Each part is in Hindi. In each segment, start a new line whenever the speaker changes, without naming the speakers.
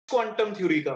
क्वांटम थ्योरी का।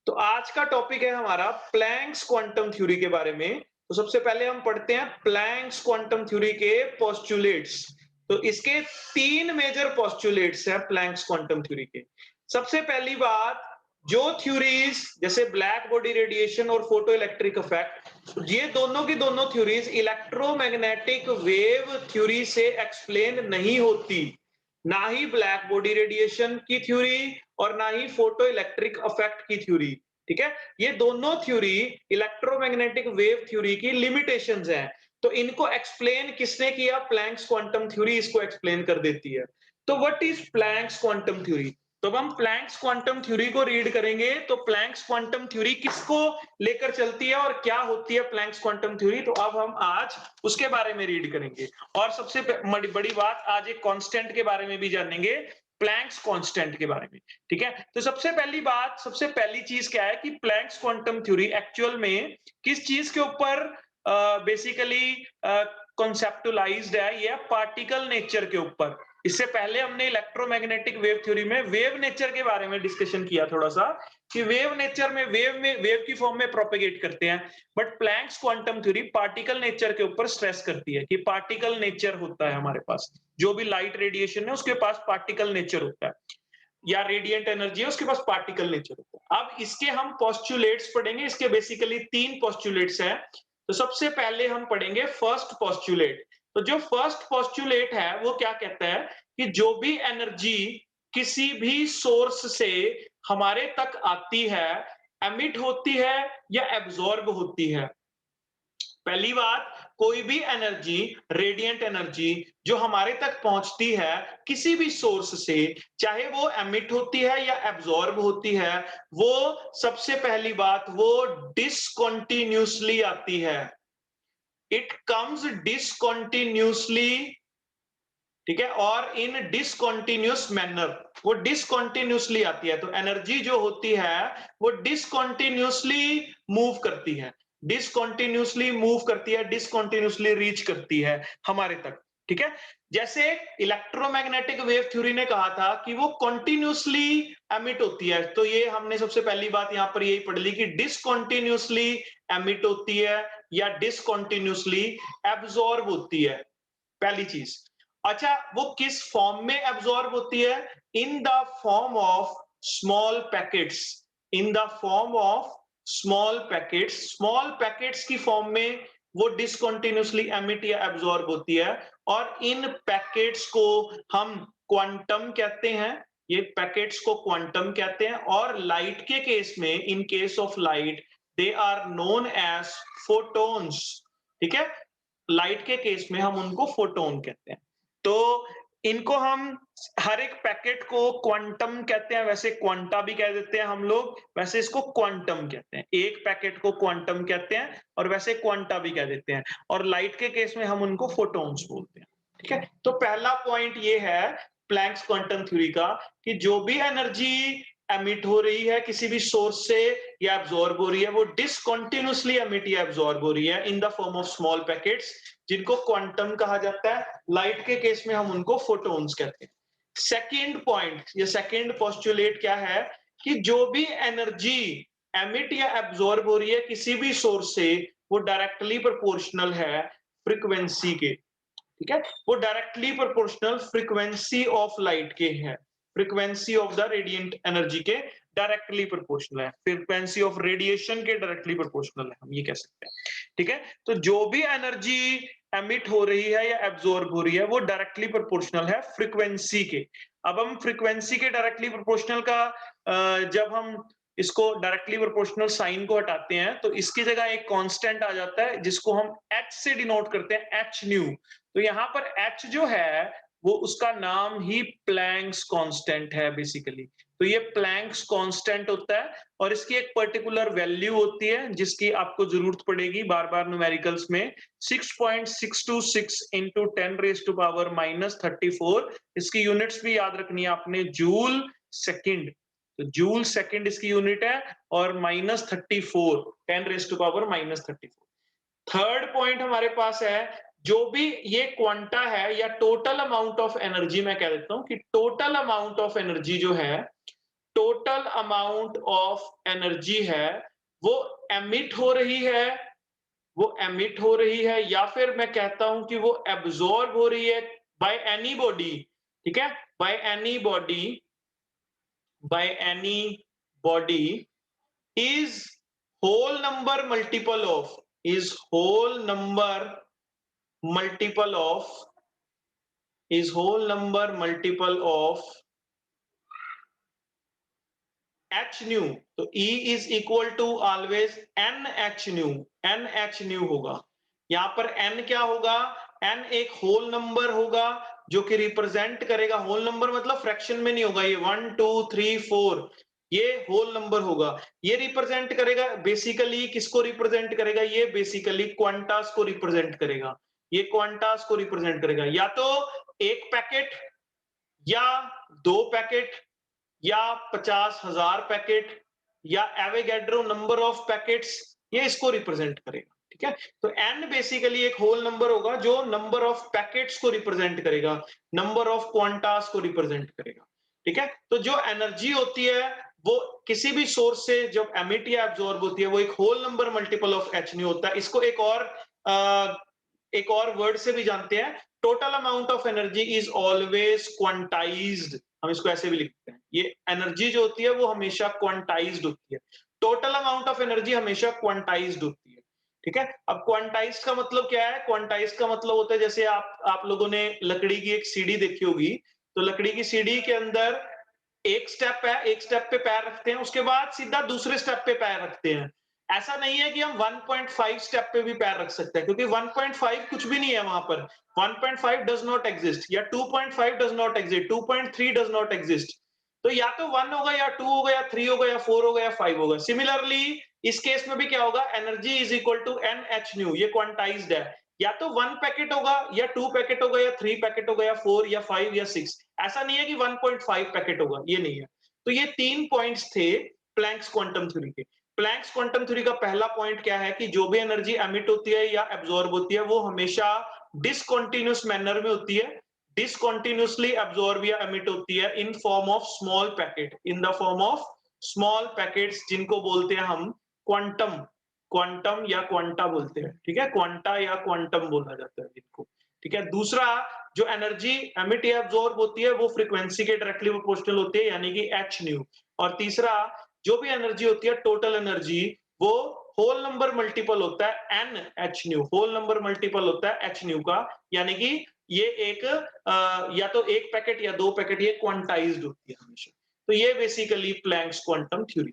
तो आज का टॉपिक है हमारा प्लैंक्स क्वांटम थ्योरी के बारे में। तो सबसे पहले हम पढ़ते हैं प्लैंक्स क्वांटम थ्योरी के पोस्टुलेट्स। तो इसके 3 मेजर पोस्टुलेट्स हैं प्लैंक्स क्वांटम थ्योरी के। सबसे पहली बात, जो थ्योरीज जैसे ब्लैक बॉडी रेडिएशन और फोटो इलेक्ट्रिक इफेक्ट, ये दोनों की दोनों थ्योरीज इलेक्ट्रोमैग्नेटिक वेव थ्योरी से एक्सप्लेन नहीं होती। ना ही ब्लैक बॉडी रेडिएशन की थ्योरी और ना ही फोटो इलेक्ट्रिक इफेक्ट की थ्योरी। ठीक है, ये दोनों थ्योरी इलेक्ट्रोमैग्नेटिक वेव थ्योरी की लिमिटेशंस हैं। तो इनको एक्सप्लेन किसने किया? प्लैंक्स क्वांटम थ्योरी इसको एक्सप्लेन कर देती है। तो what is Planck's quantum theory? तो अब हम प्लैंक्स क्वांटम थ्योरी को रीड करेंगे। तो प्लैंक्स क्वांटम थ्योरी किसको लेकर चलती है और क्या होती है प्लैंक्स क्वांटम थ्योरी? तो अब हम आज उसके बारे में रीड करेंगे। और सबसे बड़ी बात, आज एक कांस्टेंट के बारे में भी जानेंगे, प्लैंक्स कांस्टेंट के बारे में। ठीक है, तो सबसे पहली बात, सबसे पहली चीज क्या है कि प्लैंक्स क्वांटम थ्योरी एक्चुअल में किस चीज के ऊपर बेसिकली कॉन्सेप्टुलाइज्ड है? ये पार्टिकल नेचर के ऊपर। इससे पहले हमने इलेक्ट्रोमैग्नेटिक वेव थ्योरी में वेव नेचर के बारे में डिस्कशन किया थोड़ा सा, कि वेव नेचर में वेव की फॉर्म में प्रोपेगेट करते हैं। But Planck's quantum theory particle nature के ऊपर स्ट्रेस करती है कि पार्टिकल नेचर होता है हमारे पास, जो भी लाइट रेडिएशन है उसके पास पार्टिकल नेचर होता है, या रेडिएंट एनर्जी है उसके पास पार्टिकल नेचर होता है। अब इसके हम पोस्टुलेट्स पढ़ेंगे। इसके बेसिकली 3 पोस्टुलेट्स हैं। तो सबसे पहले हम पढ़ेंगे फर्स्ट पोस्टुलेट। तो जो फर्स्ट पोस्टुलेट है वो क्या कहता है कि जो भी एनर्जी किसी भी सोर्स से हमारे तक आती है, एमिट होती है या एब्जॉर्ब होती है। पहली बात, कोई भी एनर्जी, रेडिएंट एनर्जी जो हमारे तक पहुंचती है किसी भी सोर्स से, चाहे वो एमिट होती है या एब्जॉर्ब होती है, वो सबसे पहली बात वो डिसकंटिन्यूअसली आती है। It comes discontinuously. ठीक है, और इन डिसकंटिन्यूअस मैनर, वो डिसकंटिन्यूअसली आती है। तो एनर्जी जो होती है वो डिसकंटिन्यूअसली मूव करती है, डिसकंटिन्यूअसली मूव करती है, डिसकंटिन्यूअसली रीच करती है हमारे तक। ठीक है, जैसे इलेक्ट्रोमैग्नेटिक वेव थ्योरी ने कहा था कि वो कंटिन्यूअसली एमिट होती है। तो ये हमने सबसे पहली बात यहां पर यही पढ़ ली कि डिसकंटिन्यूअसली एमिट होती है या डिसकंटिन्यूअसली एब्जॉर्ब होती है, पहली चीज। अच्छा, वो किस फॉर्म में एब्जॉर्ब होती है? In the form of small packets. In the form of small packets, small packets की फॉर्म में वो डिसकंटिन्यूअसली एमिट या एब्जॉर्ब होती है। और इन पैकेट्स को हम क्वांटम कहते हैं, ये पैकेट्स को क्वांटम कहते हैं। और लाइट के केस में, in case of light, they are known as photons. ठीक है, लाइट के केस में हम उनको फोटोन कहते हैं। तो इनको हम, हर एक पैकेट को क्वांटम कहते हैं, वैसे क्वांटा भी कह देते हैं हम लोग, वैसे इसको क्वांटम कहते हैं। एक पैकेट को क्वांटम कहते हैं और वैसे क्वांटा भी कह देते हैं। और लाइट के केस में हम उनको फोटोन्स बोलते हैं। ठीक है, तो पहला पॉइंट ये है प्लैंक्स क्वांटम थ्योरी का कि जो भी एनर्जी एमिट हो रही है किसी भी सोर्स से या एब्जॉर्ब हो रही है, वो डिसकंटिन्यूअसली एमिट या एब्जॉर्ब हो रही है in the form of small packets, जिनको क्वांटम कहा जाता है। लाइट के केस में हम उनको फोटोन्स कहते हैं। सेकंड पॉइंट या सेकंड पोस्टुलेट क्या है कि जो भी एनर्जी एमिट या एब्जॉर्ब हो रही है किसी भी सोर्स से, वो डायरेक्टली प्रोपोर्शनल है फ्रीक्वेंसी के। ठीक है, वो directly proportional frequency of light के है, frequency of the radiant energy के डायरेक्टली प्रोपोर्शनल है, फ्रीक्वेंसी ऑफ रेडिएशन के डायरेक्टली प्रोपोर्शनल है, हम ये कह सकते हैं। ठीक है, तो जो भी एनर्जी एमिट हो रही है या एब्जॉर्ब हो रही है वो डायरेक्टली प्रोपोर्शनल है फ्रीक्वेंसी के। अब हम फ्रीक्वेंसी के डायरेक्टली प्रोपोर्शनल का जब हम इसको डायरेक्टली प्रोपोर्शनल साइन को हटाते हैं तो इसकी जगह एक कांस्टेंट आ जाता है जिसको हम एच से डिनोट करते हैं, एच न्यू। तो यहां पर एच जो है वो उसका नाम ही प्लैंक्स कांस्टेंट है बेसिकली। तो ये प्लैंक्स कांस्टेंट होता है और इसकी एक पर्टिकुलर वैल्यू होती है जिसकी आपको जरूरत पड़ेगी बार बार न्यूमेरिकल्स में, 6.626 इंटू 10⁻⁻34। इसकी यूनिट्स भी याद रखनी है आपने, जूल सेकंड। तो जूल सेकंड इसकी यूनिट है और -34, 10⁻⁻34। थर्ड पॉइंट हमारे पास है, जो भी ये क्वांटा है या टोटल अमाउंट ऑफ एनर्जी, मैं कह देता हूं कि टोटल अमाउंट ऑफ एनर्जी जो है टोटल अमाउंट ऑफ एनर्जी है वो एमिट हो रही है, या फिर मैं कहता हूं कि वो एब्जॉर्ब हो रही है बाय एनी बॉडी, ठीक है, by any body, by any body is whole number multiple of, is whole number multiple of, is whole number multiple of h nu. तो E is equal to always n h nu, n h nu होगा। यहां पर n क्या होगा, n एक होल नंबर होगा जो कि रिप्रेजेंट करेगा, होल नंबर मतलब फ्रैक्शन में नहीं होगा, ये 1 2 3 4 ये होल नंबर होगा। ये रिप्रेजेंट करेगा बेसिकली किसको रिप्रेजेंट करेगा, ये बेसिकली क्वांटास को रिप्रेजेंट करेगा, ये क्वांटास को रिप्रेजेंट करेगा, या तो एक पैकेट या दो पैकेट या 50,000 पैकेट या एवोगैड्रो नंबर ऑफ पैकेट्स, ये इसको रिप्रेजेंट करेगा, ठीक है। तो एन बेसिकली एक होल नंबर होगा जो नंबर ऑफ पैकेट्स को रिप्रेजेंट करेगा, नंबर ऑफ क्वांटास को रिप्रेजेंट करेगा, ठीक है। तो जो एनर्जी होती है वो किसी भी सोर्स से जब एमिट या एब्जॉर्ब होती है वो एक whole number multiple of H nu होता है। इसको एक और वर्ड से भी जानते हैं, total amount of energy is always quantized, हम इसको ऐसे भी लिखते हैं, ये एनर्जी जो होती है वो हमेशा क्वांटाइज्ड होती है, टोटल अमाउंट ऑफ एनर्जी हमेशा क्वांटाइज्ड होती है, ठीक है। अब क्वांटाइज्ड का मतलब क्या है, क्वांटाइज्ड का मतलब होता है जैसे आप लोगों ने लकड़ी की एक सीढ़ी देखी होगी, तो लकड़ी की सीढ़ी के अंदर एक स्टेप है, एक स्टेप पे पैर रखते हैं, उसके बाद सीधा दूसरे स्टेप पे पैर रखते हैं। ऐसा नहीं है कि हम 1.5 स्टेप पे भी पैर रख सकते हैं, क्योंकि 1.5 कुछ भी नहीं है वहां पर, 1.5 डज नॉट एग्जिस्ट, या 2.5 does not exist, 2.3 does not exist. तो या तो 1 होगा या 2 होगा या 3 होगा या 4 होगा या 5 होगा। सिमिलरली इस केस में भी क्या होगा, energy is equal to N H nu, ये क्वांटाइज्ड है, या तो 1 पैकेट होगा या 2 पैकेट होगा या 3 पैकेट होगा या 4 या 5 या 6। ऐसा नहीं है कि 1.5 पैकेट होगा, ये नहीं है। तो ये 3 पॉइंट्स थे प्लैंक्स क्वांटम थ्योरी के। प्लैंक्स क्वांटम थ्योरी का पहला पॉइंट क्या है कि जो भी एनर्जी एमिट होती है या एब्जॉर्ब होती है वो हमेशा डिसकंटीन्यूअस मैनर में होती है, डिसकंटीन्यूअसली एब्जॉर्ब या एमिट होती है in form of small packet, in the form of small packets, जिनको बोलते हैं हम क्वांटम, क्वांटम या क्वांटा बोलते हैं, ठीक है, क्वांटा या क्वांटम बोला जाता है इनको, ठीक है। दूसरा, जो एनर्जी एमिट या एब्जॉर्ब होती है वो फ्रीक्वेंसी के डायरेक्टली प्रोपोर्शनल होती है, यानी कि एच न्यू। और तीसरा, जो भी एनर्जी होती है टोटल एनर्जी, वो होल नंबर मल्टीपल होता है N H nu, whole number multiple होता है एच न्यू का, यानी कि ये एक या तो एक पैकेट या दो पैकेट, ये क्वांटाइज्ड होती है हमेशा। तो ये बेसिकली प्लैंक्स क्वांटम थ्योरी।